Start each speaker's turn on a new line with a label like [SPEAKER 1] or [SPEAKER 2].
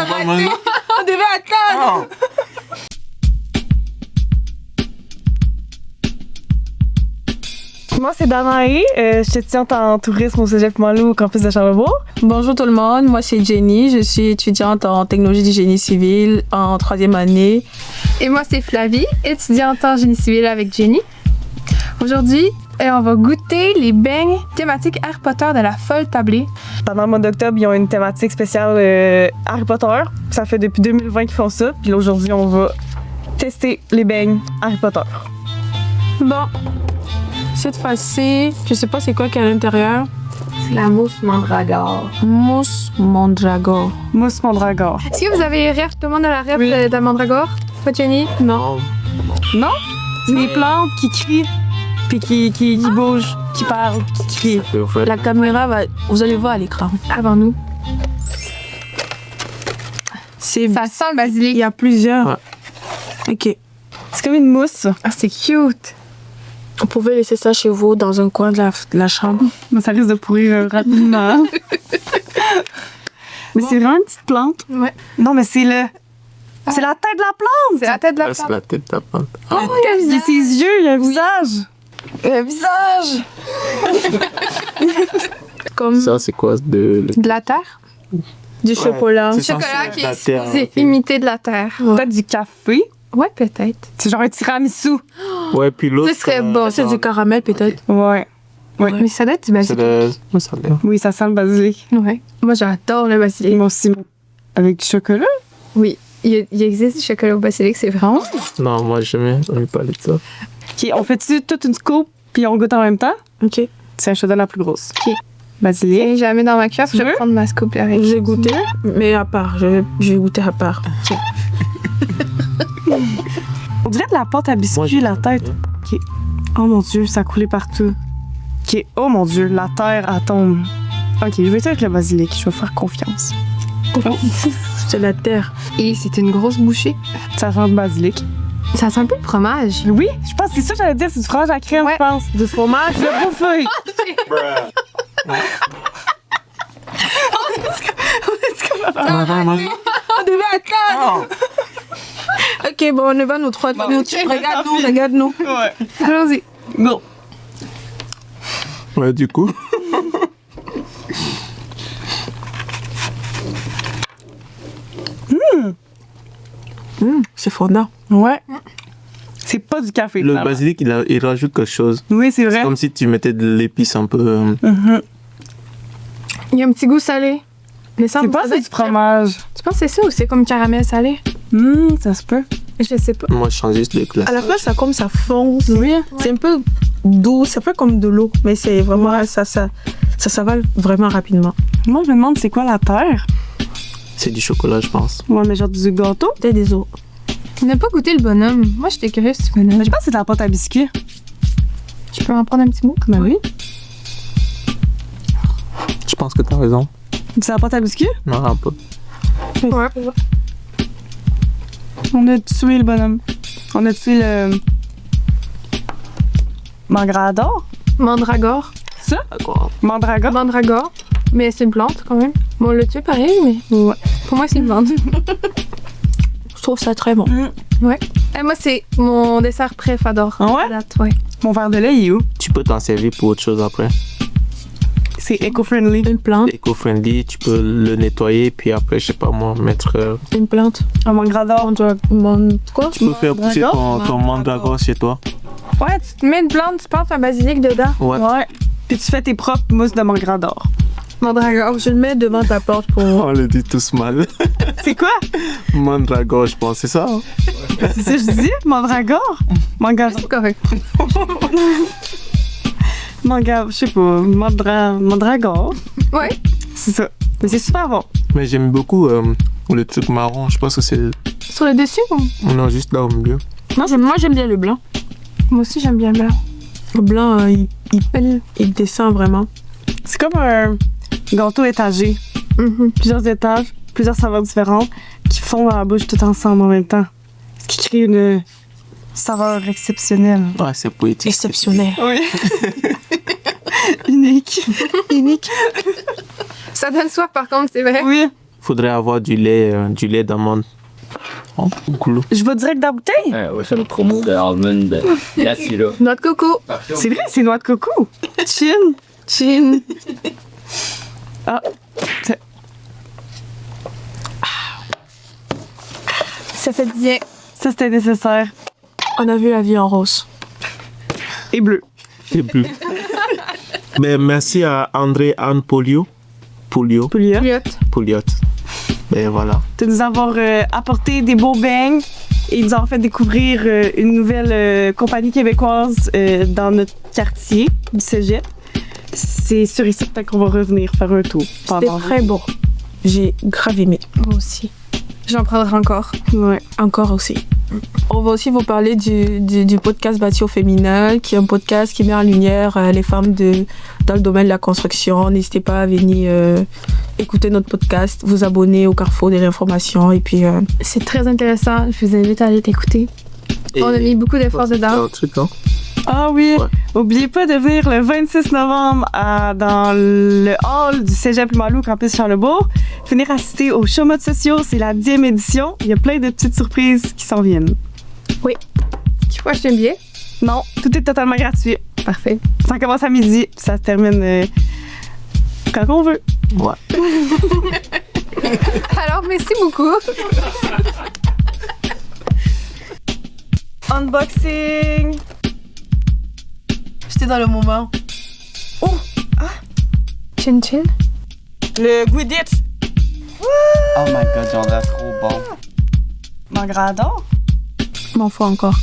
[SPEAKER 1] On devait attendre.
[SPEAKER 2] Moi, c'est Danae. Je suis étudiante en tourisme au Cégep Montloup au campus de Charlebourg.
[SPEAKER 1] Bonjour tout le monde, moi c'est Jenny, je suis étudiante en technologie du génie civil en 3e année.
[SPEAKER 3] Et moi c'est Flavie, étudiante en génie civil avec Jenny. Aujourd'hui, on va goûter les beignes thématiques Harry Potter de la Folle Tablée.
[SPEAKER 2] Pendant le mois d'octobre, ils ont une thématique spéciale Harry Potter. Ça fait depuis 2020 qu'ils font ça. Puis là, aujourd'hui, on va tester les beignes Harry Potter.
[SPEAKER 1] Bon, cette fois-ci, je sais pas c'est quoi qu'il y a à l'intérieur.
[SPEAKER 4] C'est la mousse mandragore.
[SPEAKER 1] Mousse mandragore.
[SPEAKER 2] Mousse mandragore.
[SPEAKER 3] Est-ce que vous avez les refs? Tout le monde a la ref de la mandragore? Pas Jenny?
[SPEAKER 1] Non.
[SPEAKER 2] Non? C'est des plantes qui crient, puis qui bougent, qui parlent, qui crient.
[SPEAKER 1] La caméra va, vous allez voir à l'écran.
[SPEAKER 3] Avant nous.
[SPEAKER 1] C'est,
[SPEAKER 3] Ça sent le
[SPEAKER 1] il
[SPEAKER 3] basilic.
[SPEAKER 1] y a plusieurs.
[SPEAKER 5] Ouais.
[SPEAKER 1] Ok.
[SPEAKER 2] C'est comme une mousse.
[SPEAKER 3] Ah, c'est cute.
[SPEAKER 1] Vous pouvez laisser ça chez vous dans un coin de la chambre.
[SPEAKER 2] Mais ça risque de pourrir rapidement. Mais c'est vraiment une petite plante.
[SPEAKER 3] Ouais.
[SPEAKER 2] Non, mais c'est le... C'est la tête de la plante!
[SPEAKER 3] C'est la tête de la
[SPEAKER 5] C'est
[SPEAKER 3] plante.
[SPEAKER 5] la tête de la plante.
[SPEAKER 2] Il y a ses yeux, il y a un visage.
[SPEAKER 3] Le visage.
[SPEAKER 1] Comme
[SPEAKER 5] Ça, c'est quoi de...
[SPEAKER 3] De la terre.
[SPEAKER 1] du chocolat.
[SPEAKER 5] c'est
[SPEAKER 3] Chocolat
[SPEAKER 5] censé être
[SPEAKER 3] qui
[SPEAKER 5] la
[SPEAKER 3] est
[SPEAKER 5] terre,
[SPEAKER 3] supposé
[SPEAKER 5] en fait.
[SPEAKER 3] imiter de la terre.
[SPEAKER 2] Peut-être du café.
[SPEAKER 3] Ouais, peut-être.
[SPEAKER 2] C'est genre un tiramisu.
[SPEAKER 5] Ouais, puis l'autre...
[SPEAKER 3] Ce serait bon.
[SPEAKER 1] C'est du caramel peut-être.
[SPEAKER 2] Ouais. Oui.
[SPEAKER 3] Mais ça doit être du
[SPEAKER 5] C'est
[SPEAKER 3] basilic.
[SPEAKER 5] de... Ouais, ça a l'air.
[SPEAKER 2] Oui, ça sent le basilic.
[SPEAKER 3] Ouais. Moi, j'adore le basilic.
[SPEAKER 2] Moi aussi. Avec du chocolat.
[SPEAKER 3] Oui. Il existe du chocolat au basilic, c'est vrai.
[SPEAKER 5] Non, moi, jamais envie de parler de ça.
[SPEAKER 2] OK, on fait-tu toute une scoop puis on goûte en même temps?
[SPEAKER 1] Ok.
[SPEAKER 2] Tiens, je te donne la plus grosse.
[SPEAKER 3] OK.
[SPEAKER 2] Basilic.
[SPEAKER 3] Et jamais dans ma cuillère, je vais
[SPEAKER 2] veux?
[SPEAKER 3] prendre ma scoop avec.
[SPEAKER 1] J'ai goûté, mais à part. Je vais goûter à part.
[SPEAKER 2] On dirait de la pâte à biscuit,
[SPEAKER 5] Moi,
[SPEAKER 2] la tête. OK. Oh mon Dieu, ça a coulé partout. OK. Oh mon Dieu, la terre, elle tombe. OK, je vais essayer avec le basilic. Je vais faire confiance.
[SPEAKER 1] C'est la terre.
[SPEAKER 3] Et c'est une grosse bouchée.
[SPEAKER 2] Ça sent le basilic.
[SPEAKER 3] Ça sent un peu le fromage.
[SPEAKER 2] Oui, je pense que c'est ça que j'allais dire. C'est du fromage à crème,
[SPEAKER 3] Ouais.
[SPEAKER 2] je pense. Du fromage, le bouffé.
[SPEAKER 1] On devait attendre. Ok, bon, on va nous trois. Regarde-nous, regarde-nous.
[SPEAKER 2] Ouais.
[SPEAKER 3] Allons-y.
[SPEAKER 2] Go.
[SPEAKER 5] Ouais, du coup...
[SPEAKER 1] C'est fondant.
[SPEAKER 2] Ouais. C'est pas du café.
[SPEAKER 5] Le
[SPEAKER 2] ça.
[SPEAKER 5] basilic, il rajoute quelque chose.
[SPEAKER 2] Oui, c'est vrai.
[SPEAKER 5] Comme si tu mettais de l'épice un peu...
[SPEAKER 2] Mhm.
[SPEAKER 3] Il y a un petit goût salé. Mais ça,
[SPEAKER 2] C'est pas c'est du fromage.
[SPEAKER 3] Tu penses que c'est ça ou c'est comme caramel salé?
[SPEAKER 2] Ça se peut.
[SPEAKER 3] Je sais pas.
[SPEAKER 5] Moi, je change juste de classe.
[SPEAKER 1] À la fin, ça comme ça fond. Oui. C'est un peu doux, c'est un peu comme de l'eau, mais c'est vraiment ça s'avale vraiment rapidement.
[SPEAKER 2] Moi, je me demande c'est quoi la terre.
[SPEAKER 5] C'est du chocolat, je pense.
[SPEAKER 2] Ouais, mais genre du gâteau.
[SPEAKER 1] Peut-être des os.
[SPEAKER 3] Tu n'as pas goûté le bonhomme. Moi, j'étais curieuse du bonhomme.
[SPEAKER 2] Mais je pense que c'est de la pâte à biscuit.
[SPEAKER 3] Je peux en prendre un petit bout?
[SPEAKER 2] Ben oui.
[SPEAKER 5] Je pense que t'as raison.
[SPEAKER 2] C'est la pâte à biscuit?
[SPEAKER 5] Non, un peu.
[SPEAKER 3] Ouais.
[SPEAKER 2] On a tué le bonhomme. On a tué le... Mandragore?
[SPEAKER 3] Mandragore.
[SPEAKER 2] Ça?
[SPEAKER 5] D'accord.
[SPEAKER 2] Mandragore?
[SPEAKER 3] Mandragore. Mais c'est une plante quand même. Bon, on l'a tué pareil, mais
[SPEAKER 2] Ouais.
[SPEAKER 3] pour moi, c'est une plante.
[SPEAKER 1] Je trouve ça très bon.
[SPEAKER 3] Ouais. Et moi, c'est mon dessert préfador.
[SPEAKER 2] Ah ouais?
[SPEAKER 3] À date, ouais.
[SPEAKER 2] Mon verre de lait, il est où?
[SPEAKER 5] Tu peux t'en servir pour autre chose après.
[SPEAKER 2] C'est éco-friendly.
[SPEAKER 1] Une plante.
[SPEAKER 5] Éco-friendly, tu peux le nettoyer, puis après, je sais pas moi, mettre...
[SPEAKER 1] Une plante.
[SPEAKER 2] Un mandragore.
[SPEAKER 1] Quoi?
[SPEAKER 5] Tu peux faire pousser ton mandragore chez toi.
[SPEAKER 3] Ouais, tu te mets une plante, tu plantes un basilic dedans.
[SPEAKER 5] Ouais.
[SPEAKER 2] Ouais. Puis tu fais tes propres mousses de mandragore.
[SPEAKER 3] Mandragore.
[SPEAKER 1] Je le mets devant ta porte pour.
[SPEAKER 5] On le dit tous mal.
[SPEAKER 2] C'est quoi?
[SPEAKER 5] Mandragore, je pense, c'est ça. Hein?
[SPEAKER 2] C'est ça que je dis? Mandragore? Mandragore.
[SPEAKER 3] C'est correct.
[SPEAKER 2] Je sais pas. Mandragore.
[SPEAKER 3] Ouais.
[SPEAKER 2] C'est ça. Mais c'est super bon.
[SPEAKER 5] Mais j'aime beaucoup le truc marron. Je pense que c'est...
[SPEAKER 3] Sur le dessus,
[SPEAKER 5] On est juste là au milieu.
[SPEAKER 1] Moi, j'aime bien le blanc.
[SPEAKER 3] moi aussi, j'aime bien le blanc.
[SPEAKER 1] Le blanc, il descend vraiment.
[SPEAKER 2] C'est comme un gâteau étagé. Plusieurs étages, plusieurs saveurs différentes qui font dans la bouche tout ensemble en même temps. Ce qui crée une saveur exceptionnelle.
[SPEAKER 5] Ouais, c'est poétique.
[SPEAKER 1] Exceptionnel.
[SPEAKER 2] Oui. Unique.
[SPEAKER 1] Unique.
[SPEAKER 3] Ça donne soif, par contre, c'est vrai.
[SPEAKER 2] Oui.
[SPEAKER 5] faudrait avoir du lait d'amande. Oh, goulot.
[SPEAKER 2] Je vais direct dans la bouteille.
[SPEAKER 6] On va faire une promo de almond là, c'est là.
[SPEAKER 3] Noix de coco.
[SPEAKER 2] C'est vrai, c'est noix de coco. Chin. Chin. Ah.
[SPEAKER 3] Ça fait bien.
[SPEAKER 2] Ça, c'était nécessaire.
[SPEAKER 1] On a vu la vie en rose.
[SPEAKER 2] Et bleu.
[SPEAKER 5] C'est bleu. Mais merci à André-Anne Pouliot.
[SPEAKER 2] Pouliot.
[SPEAKER 5] Ben voilà.
[SPEAKER 2] De nous avoir apporté des beaux beignes et nous avoir fait découvrir une nouvelle compagnie québécoise dans notre quartier du Cégep. C'est sûr et certain qu'on va revenir faire un tour.
[SPEAKER 1] C'était très bon. J'ai grave aimé.
[SPEAKER 3] Moi aussi. J'en prendrai encore.
[SPEAKER 2] Ouais.
[SPEAKER 1] Encore aussi. On va aussi vous parler du podcast Bâti au féminin, qui est un podcast qui met en lumière les femmes dans le domaine de la construction. N'hésitez pas à venir écouter notre podcast, vous abonner au Carrefour des informations et puis...
[SPEAKER 3] C'est très intéressant. Je vous invite à aller t'écouter. On a mis beaucoup d'efforts dedans.
[SPEAKER 5] Un truc, hein?
[SPEAKER 2] Ah oui,
[SPEAKER 5] Ouais.
[SPEAKER 2] N'oubliez pas de venir le 26 novembre dans le hall du Cégep Limoilou Campus Charlebourg. Venir assister aux show modes sociaux, c'est la 10e édition. Il y a plein de petites surprises qui s'en viennent.
[SPEAKER 3] Tu peux acheter un billet?
[SPEAKER 2] Non, tout est totalement gratuit.
[SPEAKER 3] Parfait.
[SPEAKER 2] Ça commence à midi, ça se termine quand on veut.
[SPEAKER 5] Ouais.
[SPEAKER 3] Alors, merci beaucoup.
[SPEAKER 2] Unboxing!
[SPEAKER 1] J'étais dans le moment.
[SPEAKER 3] Chin chin.
[SPEAKER 2] Le Guiditch!
[SPEAKER 6] Oh my god, j'en ai trop bon.
[SPEAKER 2] M'en gradons?
[SPEAKER 1] M'en faut encore.